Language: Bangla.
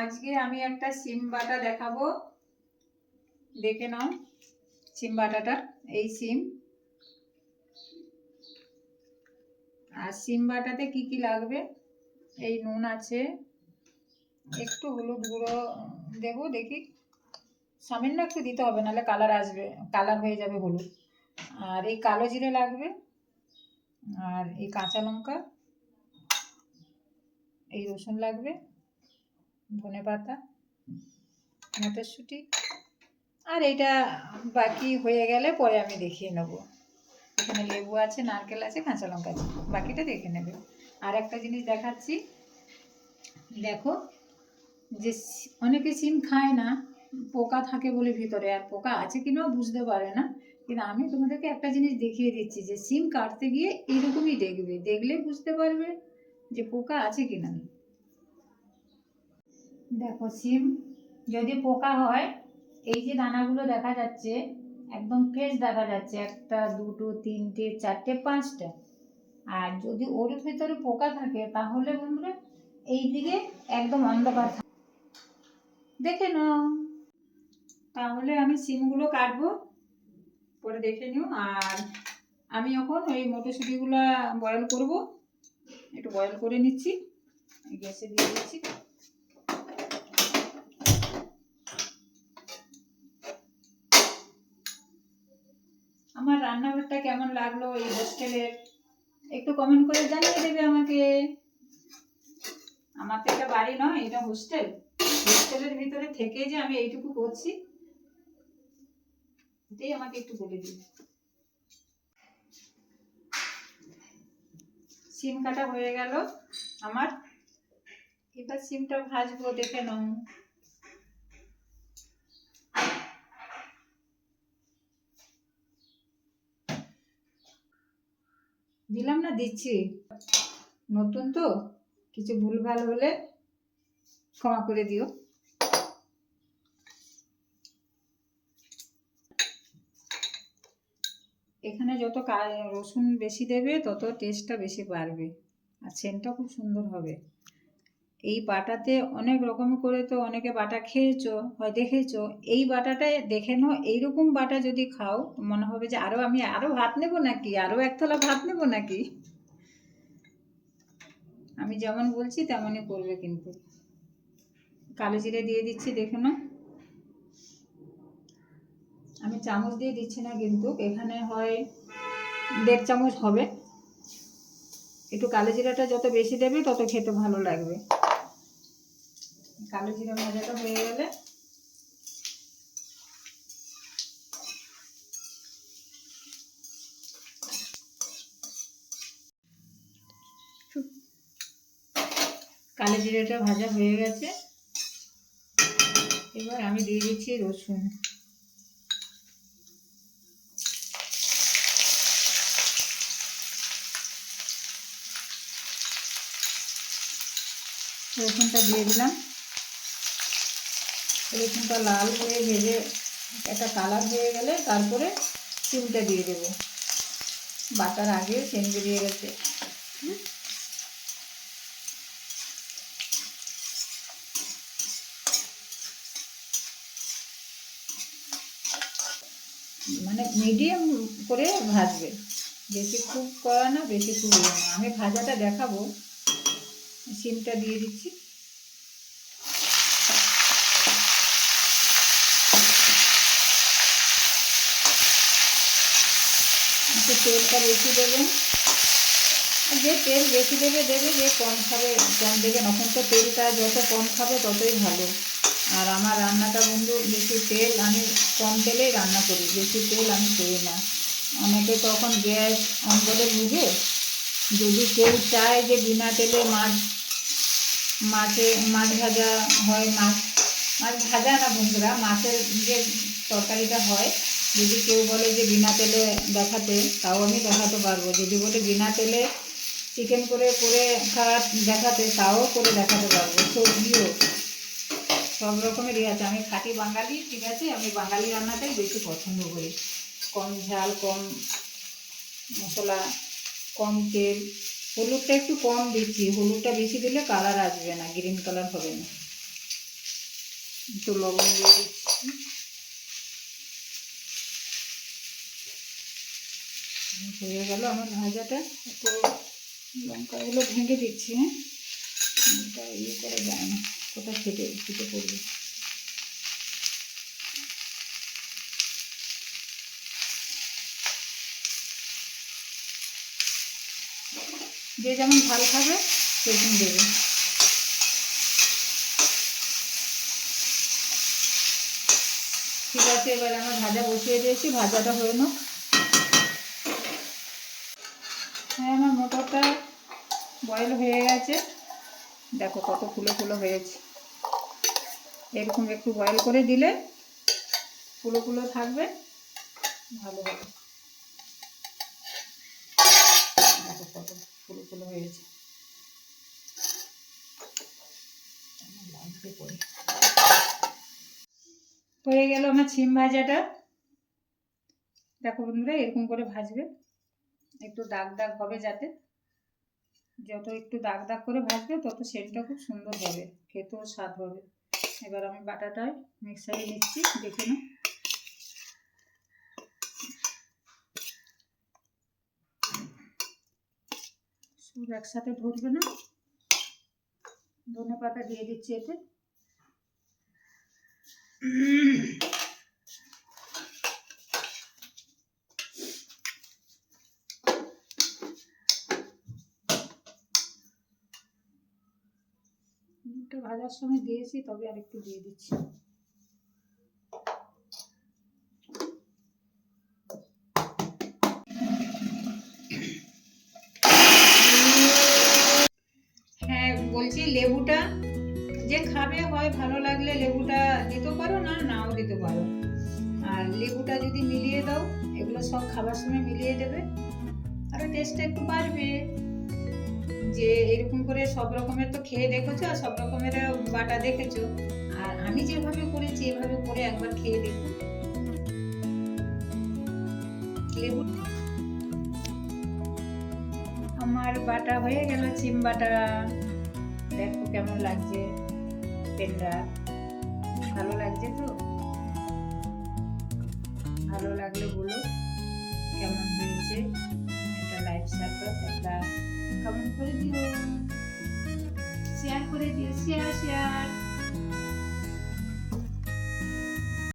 আজকে আমি একটা সিম বাটা দেখাবো, দেখে নাও সিম বাটাটা। এই সিম আর সিম বাটাতে কি কি লাগবে, এই নুন আছে, একটু হলুদ গুঁড়ো দেবো, দেখি সামান্য একটু দিতে হবে, নাহলে কালার আসবে, কালার হয়ে যাবে হলুদ। আর এই কালো জিরে লাগবে, আর এই কাঁচা লঙ্কা, এই রসুন লাগবে, ধনে পাতা, মটরশুঁটি, আর এইটা বাকি হয়ে গেলে পরে আমি দেখিয়ে নেবো। এখানে লেবু আছে, নারকেল আছে, কাঁচা লঙ্কা আছে, বাকিটা দেখে নেবে। আর একটা জিনিস দেখাচ্ছি, দেখো যে অনেকে সিম খায় না, পোকা থাকে বলে ভিতরে, আর পোকা আছে কিনাও বুঝতে পারে না। কিন্তু আমি তোমাদেরকে একটা জিনিস দেখিয়ে দিচ্ছি যে সিম কাটতে গিয়ে এইরকমই দেখবে, দেখলে বুঝতে পারবে যে পোকা আছে কিনা। দেখো সিম যদি পোকা হয়, এই যে দানাগুলো দেখা যাচ্ছে একদম ফ্রেশ দেখা যাচ্ছে, একটা দুটো তিনটে চারটে পাঁচটা। আর যদি ওর ভিতরে পোকা থাকে তাহলে বন্ধুরা এই দিকে একদম অন্ধকার থাকে, দেখে নাও। তাহলে আমি সিমগুলো কাটবো, পরে দেখে নিও। আর আমি এখন ওই মটরশুঁটিগুলো বয়েল করব, একটু বয়েল করে নিচ্ছি, গ্যাসে দিয়ে দিচ্ছি। আমার রান্নাঘরটা কেমন লাগলো এই হোস্টেলের, একটু কমেন্ট করে জানিয়ে দেবে আমাকে। আমার তো এটা বাড়ি নয়, এটা হোস্টেল। হোস্টেলের ভিতরে থেকে যে আমি এইটুকু করছি, এটাই আমাকে একটু বলে দিন। সিম কাটা হয়ে গেল আমার, এবার সিমটা ভাজবো, দেখে নাও। দিলাম না, দিচ্ছি, নতুন তো, কিছু ভুলভাল হলে ক্ষমা করে দিও। এখানে যত রসুন বেশি দেবে তত টেস্টটা বেশি বাড়বে, আর সেন্টটা খুব সুন্দর হবে। এই বাটাতে অনেক রকম করে তো অনেকে বাটা খেয়েছো, হয় দেখেছো। এই বাটাটায় দেখে নাও, এইরকম বাটা যদি খাও মনে হবে যে আমি আরও ভাত নেবো নাকি, আরও এক থালা ভাত নেবো নাকি। আমি যেমন বলছি তেমনই করবে কিন্তু। কালো জিরে দিয়ে দিচ্ছি, দেখে নাও। আমি চামচ দিয়ে দিচ্ছি না কিন্তু, এখানে হয় 1.5 চামচ হবে। একটু কালো জিরাটা যত বেশি দেবে তত খেতে ভালো লাগবে। কালো জিরা ভাজাটা হয়ে গেলে কালো জিরাটা ভাজা হয়ে গেছে, এবার আমি দিয়ে দিচ্ছি রসুন। রসুনটা দিয়ে দিলাম, রসুনটা লাল হয়ে ভেজে একটা কালার হয়ে গেলে তারপরে সিমটা দিয়ে দেবো। বাটার আগে সেন্ট বেরিয়ে গেছে। মানে মিডিয়াম করে ভাজবে, বেশি খুব করা না, বেশি খুব না। আমি ভাজাটা দেখাবো। সিমটা দিয়ে দিচ্ছি, একটু তেলটা বেশি দেবেন। যে তেল বেশি দেবে দেবে, যে কম খাবে কম দেবেন। এখন তো তেলটা যত কম খাবে ততই ভালো। আর আমার রান্নাটা বন্ধু বেশি তেল, আমি কম তেলেই রান্না করি, বেশি তেল আমি করি না। অনেকে তখন গ্যাস অম্বলে ভুগে। যদি কেউ চায় যে বিনা তেলে মাছ ভাজা হয়, মাছ ভাজা না বন্ধুরা, মাছের যে তরকারিটা হয়, যদি কেউ বলে যে বিনা তেলে দেখাতে, তাও আমি দেখাতে পারবো। যদি বলে বিনা তেলে চিকেন করে দেখাতে, তাও করে দেখাতে পারবো। সবজিও সব রকমেরই আছে। আমি খাঁটি বাঙালি, ঠিক আছে। আমি বাঙালি রান্নাটাই বেশি পছন্দ করি, কম ঝাল, কম মশলা, কম তেল। হলুদটা একটু কম দিচ্ছি, হলুদটা বেশি দিলে কালার আসবে না, গ্রিন কালার হবে না। একটু লবণ দিয়ে দিচ্ছি। হয়ে গেল আমার ভাজাটা। একটু লঙ্কাগুলো ভেঙে দিচ্ছি। এটা ইয়ে করে যায় না, কোথায় ফেটে ফেটে পড়বে। যে যেমন ঝাল খাবে সেরকম দেবে। ঠিক আছে, এবার আমার ভাজা বসিয়ে দিয়েছি, ভাজাটা হয়ে নাও। হ্যাঁ, আমার মটরটা বয়েল হয়ে গেছে, দেখো কত ফুলো ফুলো হয়েছে। এরকম একটু বয়েল করে দিলে ফুলো ফুলো থাকবে, ভালো হবে। দেখো কত ফুলো ফুলো হয়েছে, লাগবে পরে। হয়ে গেল আমার ছিম ভাজাটা। দেখো বন্ধুরা, এরকম করে ভাজবে, একটু দাগ দাগ হবে, যাতে যত একটু দাগ দাগ করে ভাজবে তত সেন্টটা খুব সুন্দর হবে, খেতেও স্বাদ হবে। এবার আমি বাটাটায় মিক্সারে নিচ্ছি, দেখে নাও। সব একসাথে ধরবে না, ধনে পাতা দিয়ে দিচ্ছি এতে। দুটো ভাজার সময় দিয়েছি, তবে আর একটু দিয়ে দিচ্ছি। হ্যাঁ বলছি, লেবুটা যে খাবে হয় ভালো লাগলে লেবুটা দিতে পারো, না নাও দিতে পারো। আর লেবুটা যদি মিলিয়ে দাও, এগুলো সব খাবার সময় মিলিয়ে দেবে, আর টেস্টটা একটু বাড়বে। যে এরকম করে সব রকমের তো খেয়ে দেখেছো, আর সব রকমের বাটা দেখেছো, আর আমি যেভাবে করেছি এভাবে করে একবার খেয়ে দেখো। লেবু আমার বাটা হয়ে গেল, চিম বাটা। দেখো কেমন লাগছে পেনটা, ভালো লাগছে তো? ভালো লাগলে বলো কেমন হয়েছে। একটা লাইক সাবস্ক্রাইব, একটা কমেন্ট করে দিও, শেয়ার করে দিও, শেয়ার শেয়ার।